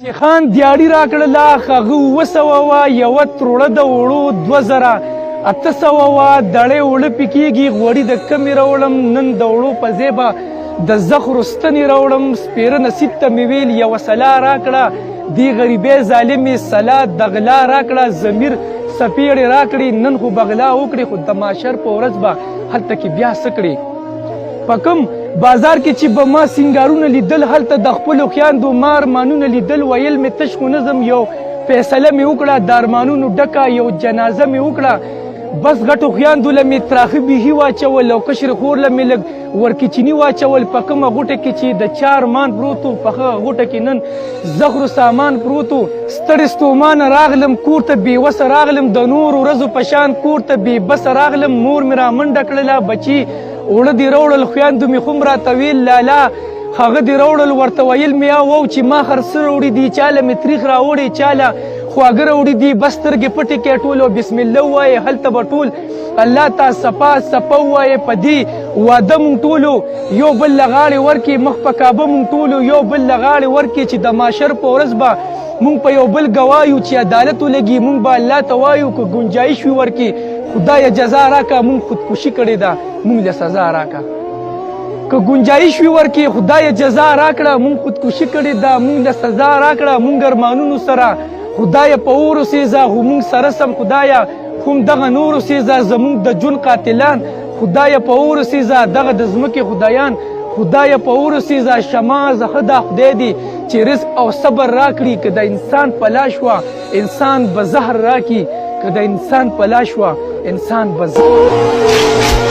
چې خان دیاړي راکړله هغه 200 وه یوه تروړه د اوړو 2000 800 وه دړې اوړه پې کېږي غوړي د کمې راوړم نن د اوړو په ځای به د زخرو ستنې راوړم سپېره نصیب ته مې ویل یوه سلا راکړه دې غریبۍ ظالمې سلا د غلا راکړه ضمیر سپېړې راکړې نن خو به غلا وکړې خو د ماشر په ورځ به هلته کې بیا څه کړې په کوم بازار کې چې به ما سینګارونه لیدل هلته د خپلو خویندو ما ارمانونه لیدل ویل مې تش خو نظم یو فیصله مې وکړه د ارمانونو ډکه یو جنازه مې وکړه بس غټو خویندو له مې تراخه بیهي واچول او کشر خور له مې لږ ورکچیني واچول په کومه غوټه کې چې د چا ارمان پروت و په هغه غوټه کې نن زخرو سامان پروت و ستړې ستومانه راغلم کور ته بېوسه راغلم د نورو ورځو په شان کور ته بېبسه راغلم مور مې رامنډه کړله بچي اوړه دې راوړل خویندو مې خو هم راته ویل لالا هغه دې راوړل ورته ویل مې او چې ما هر څه راوړي دي چاله مې تریخ راوړی چاله خواږه راوړي دي بس سترګې پټې کې ټول او بسم الله ووایې هلته به ټول الله ته صفا صفه ووایې په دې واده مونږ ټولو یو بل له غاړې ورکې مخ په کعبه مونږ ټولو یو بل له غاړې ورکې چې د ماشر په ورځ به مونږ په یو بل ګوایو چې عدالت ولګي مونږ به الله ته وایو که ګنجایش وي ورکې خدایه جزا راکړه مونږ خودکشي کړې ده مونږ له سزا راکړه که ګنجایش وي ورکې خدایه جزا راکړه مونږ خودکشي کړې ده مونږ له سزا راکړه مونږ ارمانونو سره خدایه په اور اوسېږه خو مونږ سره سم خدایه خو همدغه نور اوسېږه زمونږ د جون قاتلان خدایه په اور اوسېږه دغه د ځمکې خدایان خدایه په اور اوسېږه شمع زخه دا خدای دی چې رزق او صبر راکړي که د انسان په لاس وه انسان به زهر راکړي که د انسان په لاس وه انسان به زهر